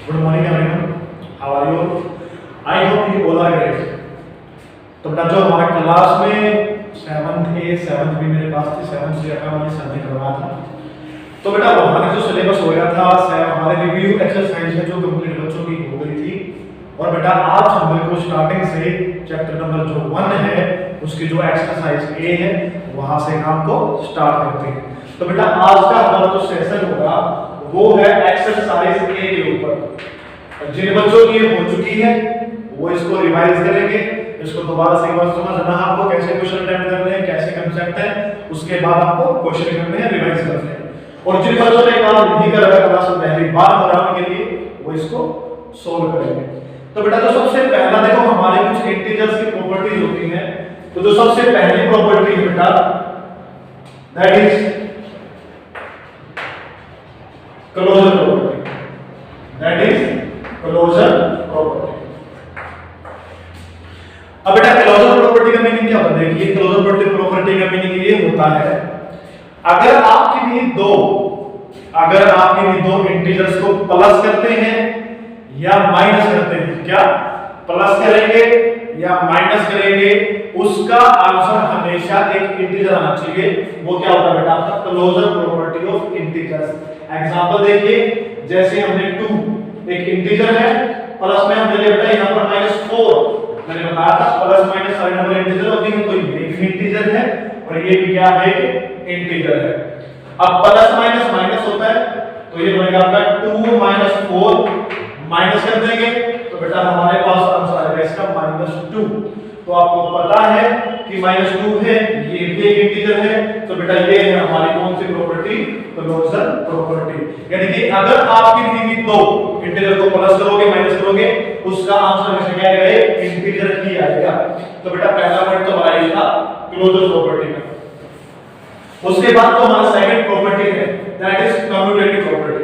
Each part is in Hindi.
Good morning everyone. How are you? I hope you all are great. तो बेटा जो हमारे क्लास में 7th A 7th B मेरे पास थी 7th C का मैंने सबमिट करवाया था। तो बेटा वहाँ का जो सिलेबस हो गया था हमारे रिव्यू एक्सरसाइज है जो कंप्लीट बच्चों की हो गई थी। और बेटा आज हम बिल्कुल स्टार्टिंग से चैप्टर नंबर जो 1 है उसकी जो एक्सरसाइज A है वहाँ से काम को स्टार्ट करते हैं। तो बेटा आज का हमारा जो सेशन होगा वो है एक्सरसाइज A के ऊपर। जिन बच्चों की हो चुकी है वो इसको रिवाइज करेंगे, इसको दोबारा से एक बार समझना है आपको कैसे क्वेश्चन अटेम्प्ट करने हैं, कैसे कांसेप्ट है, उसके बाद आपको क्वेश्चन करने हैं, रिवाइज करने हैं। और जिन बच्चों ने काम नहीं कर रखा क्लास में पहली बार बनाने के लिए वो इसको सोल्व करेंगे। तो बेटा जो सबसे पहला देखो हमारे कुछ इंटीजर्स की प्रॉपर्टीज होती हैं। तो जो सबसे पहली प्रॉपर्टी है बेटा that is closure property, that is closure property. अब बेटा क्लोजर प्रॉपर्टी का मीनिंग क्या होता है? देखिए क्लोजर प्रॉपर्टी का मीनिंग ये होता है अगर आप किन्हीं दो इंटीजर्स को प्लस करते हैं या माइनस करते हैं, क्या प्लस करेंगे या माइनस करेंगे, उसका आंसर हमेशा एक इंटीजर आना चाहिए। वो क्या होता है बेटा? आपका closure property of integers. Example देखिए, जैसे हमने 2 एक इंटीजर है, प्लस में हमने ले बेटा यहां पर -4, मैंने बताया था प्लस माइनस सारे नंबर इंटीजर होती है, तो ये भी इंटीजर है और ये भी क्या है? इंटीजर है। अब प्लस माइनस माइनस होता है तो ये बनेगा आपका 2 - 4, माइनस कर देंगे तो बेटा हमारे पास आंसर आएगा इसका -2। तो आपको पता है कि -2 है, ये भी एक इंटीजर है, तो बेटा ये है हमारी कौन सी प्रॉपर्टी? Closure property. यानी कि अगर आप किसी भी दो इंटीजर को प्लस करोगे माइनस करोगे उसका आंसर हमेशा क्या आएगा? इंटीजर ही आएगा। तो बेटा पहला पॉइंट तो हमारा ये था क्लोजर प्रॉपर्टी का। उसके बाद तो हमारा सेकंड प्रॉपर्टी है that is commutative property.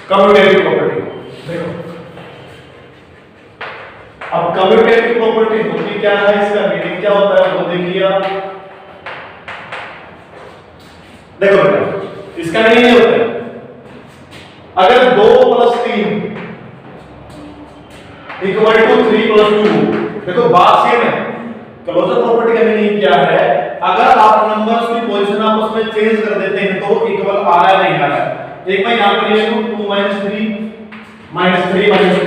Commutative property देखो, अब कम्यूटेटिव प्रॉपर्टी होती क्या है, इसका मीनिंग क्या होता है वो देखिए आप। देखो बेटा इसका मीनिंग ये होता है अगर 2 + 3 = 3 + 2, देखो बात सेम है। क्लोजर प्रॉपर्टी का मीनिंग क्या है? अगर आप नंबर्स की पोजीशन आपस में चेंज कर देते हैं तो इक्वल आ रहा है नहीं आ रहा है। एक बार यहां पर ये 2 - 3 -3 -2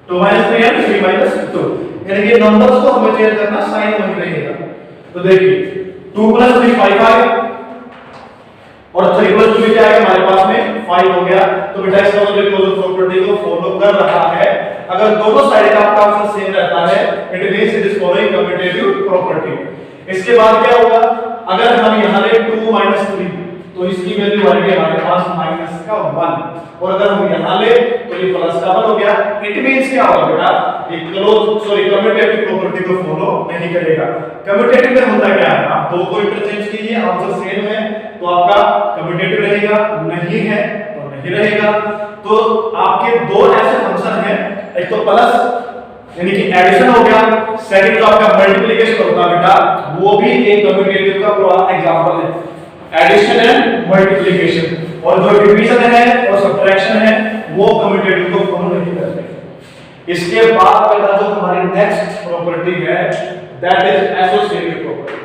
2 - 3 and 3 - 2, यानी कि नंबर्स को हमें चेंज करना, साइन वही रहेगा। तो देखिए 2 + 3 5 आ गया और 3 + 2 क्या है हमारे पास में 5 हो गया। तो बेटा इसका मतलब क्लोजर प्रॉपर्टी को फॉलो कर रहा है। अगर दोनों साइड का आपका आंसर सेम रहता है it means it is following commutative property. इसके बाद क्या होगा? अगर हम यहां ले 2 - 3 तो इसकी वैल्यू आएगी हमारे पास -1, और अगर हम यहां ले तो ये प्लस का 1 हो गया। इट मींस क्या होगा बेटा? ये कम्यूटेटिव प्रॉपर्टी को फॉलो नहीं करेगा। कम्यूटेटिव में होता क्या है? आप दो को इंटरचेंज कीजिए, आंसर सेम है तो आपका कम्यूटेटिव रहेगा, नहीं है तो नहीं रहेगा। तो आपके दो ऐसे फंक्शन हैं, एक तो प्लस यानी कि एडिशन हो गया, सेकंड जो आपका मल्टीप्लिकेशन होता है बेटा वो भी एक कम्यूटेटिव का एग्जांपल है, एडिशन एंड मल्टीप्लिकेशन। और जो डिवीजन है और सब्ट्रैक्शन है वो कम्यूटेटिव को फॉलो नहीं करते। इसके बाद बेटा जो हमारी नेक्स्ट प्रॉपर्टी है दैट इज एसोसिएटिव प्रॉपर्टी।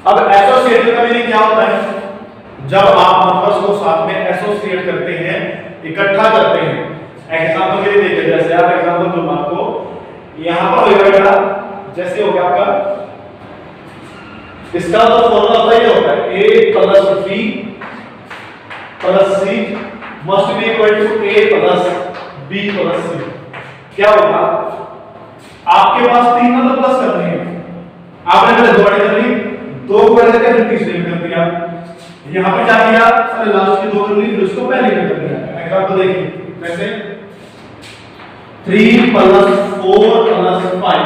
अब एसोसिएटिव का मीनिंग क्या होता है? जब आप नंबर्स को साथ में एसोसिएट करते हैं, इकट्ठा करते हैं। एग्जांपल के लिए देखिए, जैसे आप एग्जांपल दूं आपको, यहां पर होगा बेटा जैसे हो गया आपका, इसका तो फॉर्मूला होता ही होता है a + b + c must be equal to a + b + c। क्या होगा? आपके पास 3 नंबर प्लस करने हैं, आपने पहले 2 ऐड कर ली, 2 को ऐड करके फिर तीसरे में कर दिया, यहां पे क्या किया? अरे लास्ट की 2 कर ली फिर उसको पहले में कर दिया। एग्जांपल देखिए जैसे 3 + 4 + 5,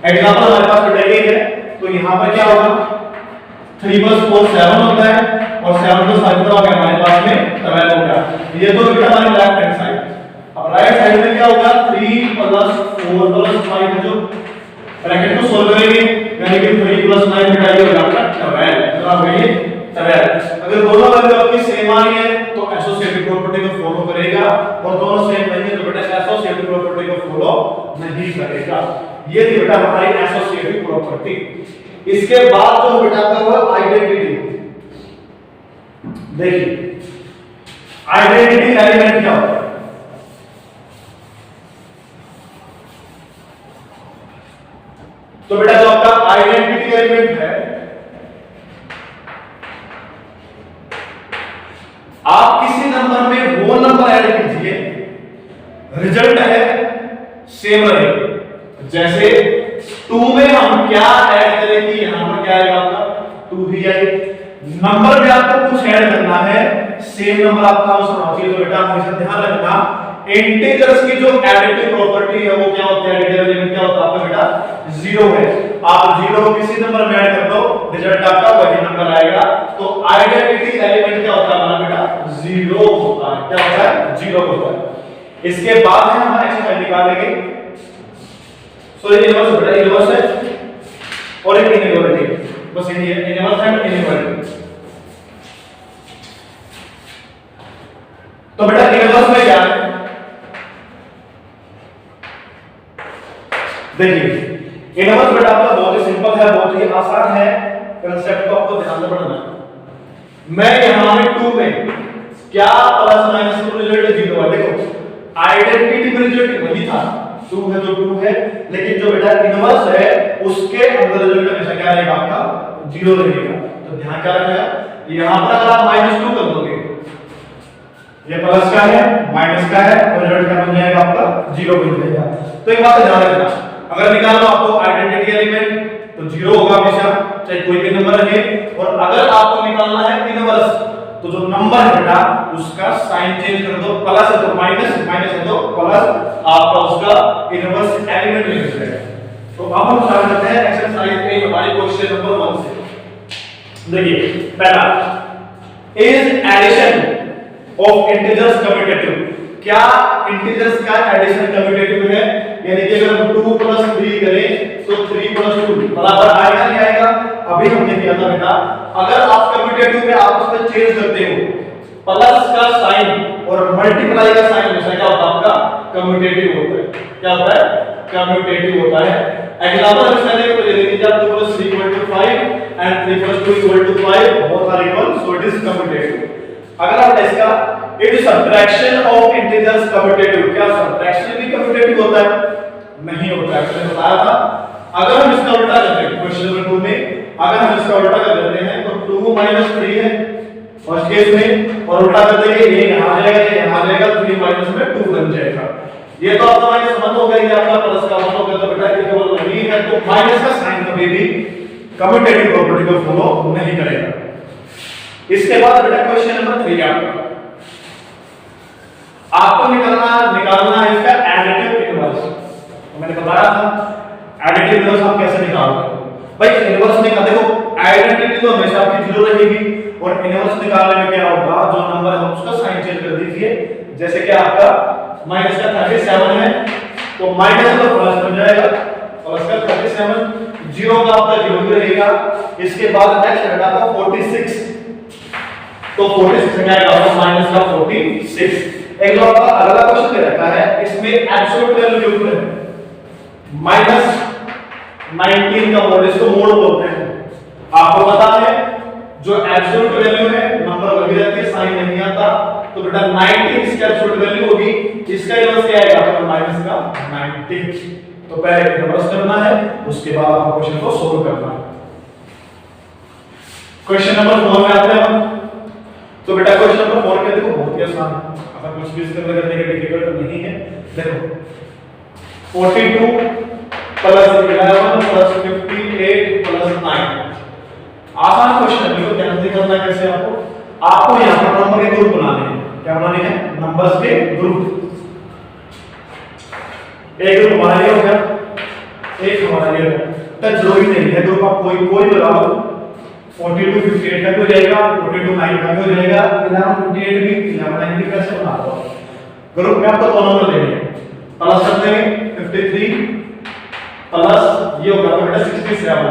एग्जांपल हमारे पास बेटा ये है। तो यहां पर क्या होगा? 3 + 4 7 होता है और 7 + 5 तो हमारे पास में 12 होगा। ये तो बेटा हमारी लेफ्ट हैंड साइड। अब राइट साइड में क्या होगा? 3 + 4 + 5 है जो ब्रैकेट को सोल्व करेंगे यानी कि 3 + 9 बेटा ये हो जाएगा 12। तो आप ये 12। अगर बेटा आपका हुआ आइडेंटिटी। देखिए आइडेंटिटी एलिमेंट क्या होता है? तो बेटा जो आपका आइडेंटिटी एलिमेंट है, आप किसी नंबर में वो नंबर ऐड कीजिए, रिजल्ट है सेम रहे। जैसे 2 में हम क्या ऐड करें कि यहां पर क्या आएगा आपका 2 ही आए। नंबर में आपको कुछ ऐड करना है, सेम नंबर आपका होना चाहिए। तो बेटा हमेशा ध्यान रखना इंटीजर्स की जो एडिटिव प्रॉपर्टी है वो क्या होती है, एडिटिव एलिमेंट क्या होता है आपका बेटा 0 है। आप 0 को किसी नंबर में ऐड कर दो, रिजल्ट आपका वही नंबर आएगा। तो आइडेंटिटी एलिमेंट क्या होता है हमारा बेटा 0 होता है। क्या होता है 0 होता है। इसके बाद है हम एक्सरसाइज निकालेंगे। सो ये इनवर्स बेटा इनवर्स है और एक इनइक्वालिटी, बस यही है इनवर्स एंड इनइक्वालिटी। तो बेटा इनवर्स में क्या है, देखिए इनवर्स बेटा आपका बहुत ही सिंपल है, बहुत ही आसान है। कांसेप्ट को आपको ध्यान से पढ़ना है। मैं यहां में 2 में क्या प्लस माइनस का रिजल्ट 0 है। देखो आइडेंटिटी में रिजल्ट वही था 2 है तो 2 है, लेकिन जो बेटा इनवर्स है उसके अंदर रिजल्ट हमेशा क्या रहेगा आपका 0 रहेगा। तो ध्यान क्या रखना, यहां पर अगर आप -2 कर दोगे, ये प्लस का है माइनस का है और रिजल्ट क्या बन जाएगा आपका 0 बन जाएगा। तो एक बात ध्यान रखना, अगर निकालना आपको आइडेंटिटी एलिमेंट तो 0 होगा हमेशा, चाहे कोई भी नंबर रहे। और अगर आपको निकालना है इनवर्स तो जो नंबर है बेटा उसका साइन चेंज कर दो, प्लस है तो माइनस, माइनस है तो प्लस, आपका उसका इनवर्स एलिमेंट लिख देंगे। तो अब हम स्टार्ट करते हैं एक्सरसाइज पे हमारी क्वेश्चन नंबर 1 से। देखिए पहला, is addition of integers commutative? क्या इंटीजर्स का एडिशन कम्यूटेटिव है? यानी कि अगर हम 2 + 3 करें तो 3 + 2 बराबर आएगा नहीं आएगा? अभी हमने किया था बेटा, अगर आप कम्यूटेटिव में आपस में चेंज करते हो, प्लस का साइन और मल्टीप्लाई का साइन हमेशा क्या होता है आपका कम्यूटेटिव होता है। क्या होता है कम्यूटेटिव होता है। एग्जांपल इसका देखो, ले लीजिए आप 2 + 3 = 5 and 3 + 2 = 5, both are equal, so it is commutative. अगर आप इसका it subtraction of integers commutative, क्या सब्ट्रैक्शन भी कम्यूटेटिव होता है? नहीं होता है, मैंने बताया था। अगर हम इसका उल्टा करते हैं क्वेश्चन नंबर 2 में, अगर हम इसका उल्टा कर देते हैं तो 2 - 3 है फर्स्ट केस में, और उल्टा कर देंगे ये यहां आ जाएगा, ये यहां आ जाएगा, 3 - में 2 बन जाएगा। ये तो आपका माइनस 1 हो गया, ये आपका प्लस का 1 हो गया। तो बेटा ये केवल नहीं है, तो माइनस का साइन कभी भी कम्यूटेटिव प्रॉपर्टी को फॉलो नहीं करेगा। इसके बाद बेटा क्वेश्चन नंबर 3 आपको निकालना है इसका एडिटिव इनवर्स। तो मैंने बताया था एडिटिव इनवर्स आप कैसे निकालते हो भाई। इनवर्स निकाल, देखो आइडेंटिटी तो हमेशा आपकी 0 रहेगी, और इनवर्स निकालने में क्या होगा, जो नंबर है उसका साइन चेंज कर दीजिए। जैसे कि आपका माइनस का 37 है तो माइनस का प्लस बन जाएगा, प्लस का 37, 0 का आपका 0 ही रहेगा। इसके बाद नेक्स्ट है आपका 46, तो 46 में क्या आएगा माइनस का 46। एक जो आपका अगला क्वेश्चन दे रखा है, इसमें एब्सोल्यूट वैल्यू यूज है -19 का मोड, इसको मोड बोलते हैं। आपको पता है जो एब्सोल्यूट वैल्यू है नंबर वही रहती है, साइन नहीं आता। तो बेटा 19 इसकी एब्सोल्यूट वैल्यू होगी, इसका इनवर्स क्या आएगा आपका माइनस का 90। तो पहले इनवर्स करना है, उसके बाद आपको क्वेश्चन को सोल्व करना है। क्वेश्चन नंबर 4 में आते हैं हम। तो बेटा क्वेश्चन नंबर 4 के देखो बहुत ही आसान है, अगर कुछ भी इसके अंदर करने के डिफिकल्ट नहीं है। देखो 42 + 11 + 58 + 9, आसान क्वेश्चन है, बिल्कुल ध्यान से करना है। कैसे आपको यहां पर नंबर के ग्रुप बनाने हैं। क्या बनाने हैं? नंबर्स के ग्रुप। एक ग्रुप हमारा ये हो गया, एक हमारा ये हो गया, तो जरूरी नहीं है ग्रुप आप कोई लगाओ। 42 58 का भी हो जाएगा, 42 9 का भी हो जाएगा, 11 28 भी, 11 9 भी कैसे बना दो। ग्रुप में आपको दो नंबर लेने हैं, प्लस कर देंगे 53 प्लस ये होगा बेटा 67,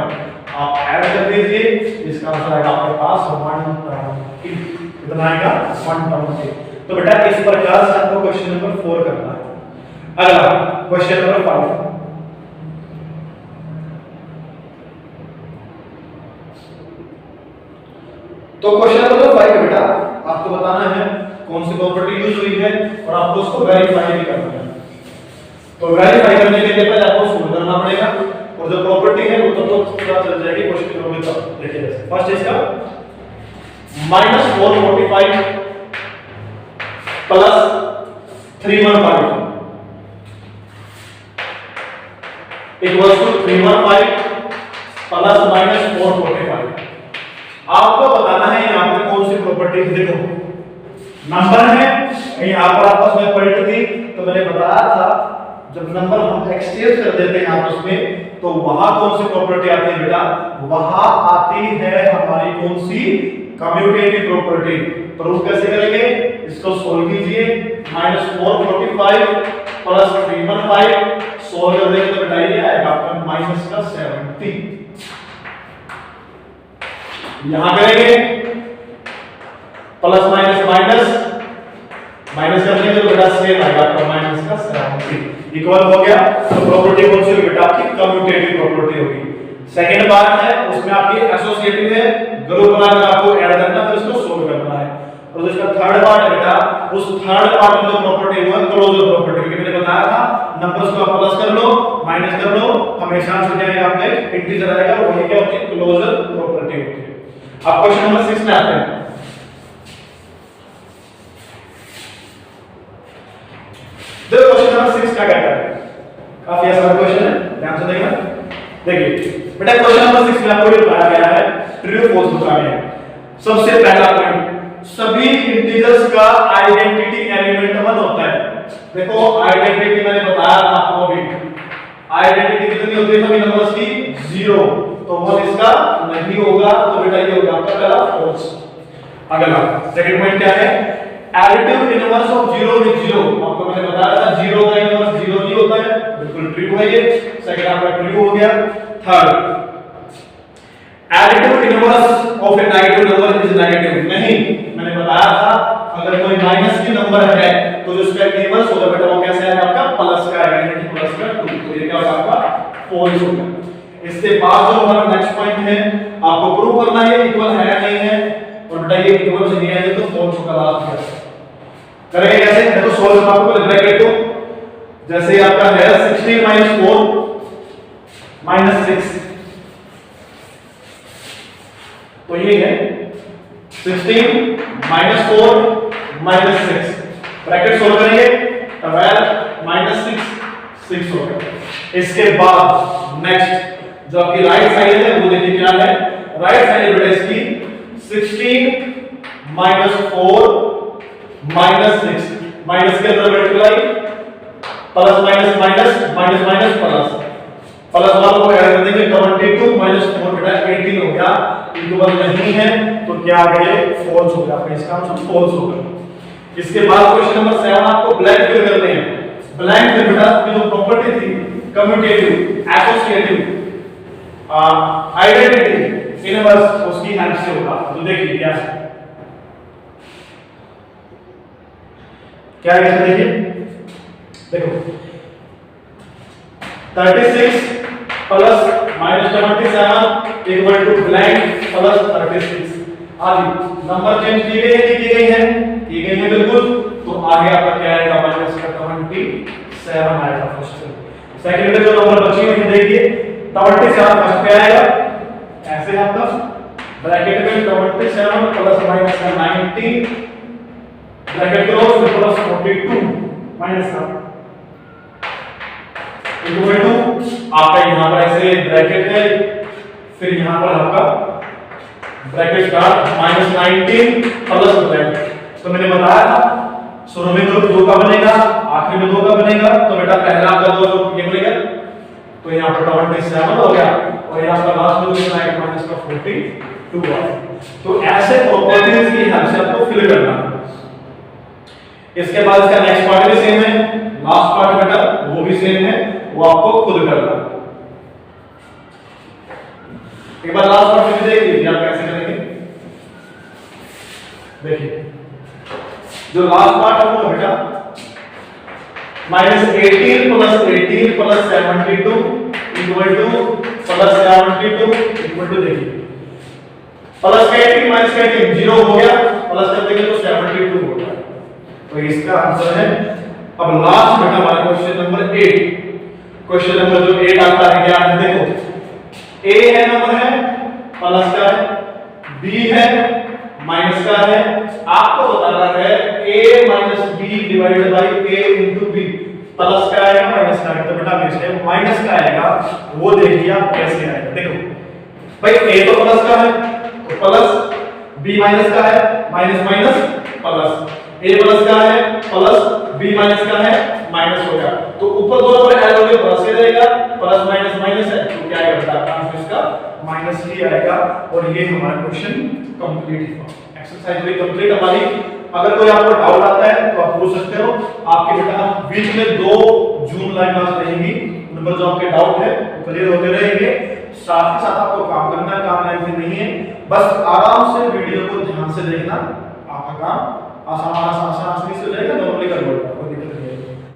आप ऐड कर दीजिए, इसका आंसर आएगा आपके पास 120। कितना आएगा 120। तो बेटा इस प्रकार से आपको क्वेश्चन नंबर 4 करना है। अगला क्वेश्चन नंबर 5, तो क्वेश्चन नंबर 5 है बेटा, आपको बताना है कौन सी प्रॉपर्टी यूज हुई है और आपको उसको वेरीफाई भी करना है। तो वेरीफाई करने के लिए पहले आपको सोल्व करना पड़ेगा और जो प्रॉपर्टी है वो तो पता चल जाएगी क्वेश्चन करोगे तो। देखिए जैसे फर्स्ट इसका -445 प्लस 315 इक्वल्स टू 315 प्लस -445। आपको बताना है यहाँ पर कौन सी प्रॉपर्टी। देखो नंबर है यहाँ पर आपस में पलट दी, तो मैंने बताया था जब नंबर हम एक्सचेंज कर देते हैं आपस में तो वहां कौन सी प्रॉपर्टी आती है बेटा, वहां आती है हमारी कौन सी, कम्यूटेटिव प्रॉपर्टी। प्रूफ कैसे करेंगे, इसको सोल्व कीजिए। -445 प्लस 315 सोल्व कर देंगे तो बेटा ये आएगा आपका -70। यहां करेंगे प्लस माइनस माइनस माइनस करने के तो बेटा सेम आएगा आपका -70 इक्वल हो गया। तो प्रॉपर्टी कौन सी होगी बेटा, आपकी कम्यूटेटिव प्रॉपर्टी होगी। सेकंड पार्ट है उसमें आपकी एसोसिएटिव है, ग्रुप बनाकर आपको ऐड करना फिर उसको सोल्व करना है। और इसका थर्ड पार्ट है बेटा, उस थर्ड पार्ट में जो प्रॉपर्टी वो है क्लोजर प्रॉपर्टी, क्योंकि मैंने बताया था नंबर्स को आप प्लस कर लो माइनस कर लो हमेशा छूट जाएगा, आपका इंटीजर आएगा, वही क्या होती है क्लोजर प्रॉपर्टी होती है। अब क्वेश्चन नंबर 6 में आते हैं। देखो क्वेश्चन नंबर 6 क्या कहता है, काफी आसान क्वेश्चन है, ध्यान से देखना। देखिए बेटा क्वेश्चन नंबर 6 में आपको ये बताया गया है ट्रू फॉल्स बताना है। सबसे पहला पॉइंट, सभी इंटीजर्स का आइडेंटिटी एलिमेंट 1 होता है। देखो आइडेंटिटी मैंने बताया था आपको अभी, आइडेंटिटी कितनी होती है सभी नंबर्स की, 0, तो 1 इसका नहीं होगा, तो बेटा ये होगा आपका पहला फॉल्स। अगला सेकंड पॉइंट क्या है, एडिटिव इनवर्स ऑफ 0 विद 0, आपको मैंने बताया था 0 का इनवर्स 0 ही होता है, बिल्कुल ट्रू है ये, सेकंड आपका ट्रू हो गया। Third additive inverse of A negative number is negative, नहीं मैंने बताया था अगर कोई माइनस की नंबर है तो जो उसका इनवर्स होगा बेटा वो कैसे आएगा आपका प्लस का आएगा, यानी प्लस का 2, तो ये क्या होगा आपका फॉल्स होगा। इसके बाद जो हमारा नेक्स्ट पॉइंट है आपको प्रूव करना है इक्वल है नहीं है, और बेटा ये इक्वल नहीं है तो फॉल्स होगा। लास्ट करेंगे कैसे, देखो सोल्व आपको ब्रैकेट को जैसे आपका है 16 - 4 - 6, तो ये है 16 - 4 - 6, ब्रैकेट सोल्व करेंगे 12 - 6 6 हो गया। इसके बाद नेक्स्ट जो आपकी राइट साइड है वो देखिए क्या है, राइट साइड बेटा इसकी 16 - 4 - 6, माइनस के अंदर multiply plus minus minus minus minus plus plus वाला को ऐड कर देंगे 22 - 4 बेटा 18 हो गया, इक्वल नहीं है तो क्या आ गया, फॉल्स हो गया, आपका इसका आंसर फॉल्स होगा। इसके बाद क्वेश्चन नंबर 7 आपको ब्लैंक फिल करने हैं। ब्लैंक फिल बेटा की जो प्रॉपर्टी थी कम्यूटेटिव एसोसिएटिव आइडेंटिटी इनवर्स उसकी हेल्प से होगा। तो देखिए क्या है, क्या है देखिए, देखो 36 plus -77 equal to blank plus 36। आगे नंबर चेंज किए गए हैं, की गई है, की गई है बिल्कुल, तो आगे आपका क्या आएगा -27 आएगा फर्स्ट। सेकंड में जो नंबर बची हुई है देखिए 27 फर्स्ट पे आएगा, ऐसे आपका ब्रैकेट में 27 प्लस माइनस का 90 ब्रैकेट क्लोज प्लस 42 माइनस का इक्वल टू आपका यहां पर ऐसे ब्रैकेट है, फिर यहां पर आपका ब्रैकेट स्टार्ट -19 प्लस ब्रैकेट। तो मैंने बताया था शुरू में ग्रुप 2 का बनेगा, आखिर में 2 का बनेगा, तो बेटा पहला आपका 2 ये बनेगा, तो यहां पर 27 हो गया और यहां पर लास्ट में कितना है -42 आ। तो ऐसे प्रॉपर्टीज की हेल्प से आपको फिल करना है। इसके बाद इसका नेक्स्ट पार्ट भी सेम है, लास्ट पार्ट बेटा वो भी सेम है, वो आपको खुद करना है। एक बार लास्ट पार्ट में देख लीजिए आप कैसे करेंगे। देखिए जो लास्ट पार्ट है वो बेटा -18 plus 18 plus 72 equal to plus 72 equal to देखिए प्लस का 18 माइनस का 18 0 हो गया, प्लस कर देंगे तो 72 हो गया। तो इसका आंसर है। अब लास्ट बेटा हमारा क्वेश्चन नंबर 8। क्वेश्चन नंबर जो 8 आता है क्या है, देखो a है नंबर है, प्लस का है, b है, माइनस का है। आपको बताना है a minus b divided by a into b। Plus का है माइनस का है, तो बेटा मेरे से माइनस का आएगा, वो देखिए आप कैसे आएगा। देखो भाई a तो प्लस का है तो प्लस, b माइनस का है, minus minus plus, a plus का है प्लस, b माइनस का है माइनस हो गया। तो ऊपर दोनों पर ऐड हो गया, प्लस ही रहेगा, प्लस माइनस माइनस है तो क्या आएगा बेटा, आंसर इसका माइनस ही आएगा। और ये हमारा क्वेश्चन कंप्लीट हुआ, एक्सरसाइज हुई कंप्लीट हमारी। अगर कोई आपको डाउट आता है तो आप पूछ सकते हो। आपके बेटा वीक में 2 जून लाइव क्लास रहेंगी, उन पर जो आपके डाउट है वो क्लियर होते रहेंगे। साथ ही साथ आपको काम करना है, काम लाइफ में नहीं है, बस आराम से वीडियो को ध्यान से देखना, आपका काम आसान आसानी से हो जाएगा, नॉर्मली कर लो, कोई दिक्कत नहीं।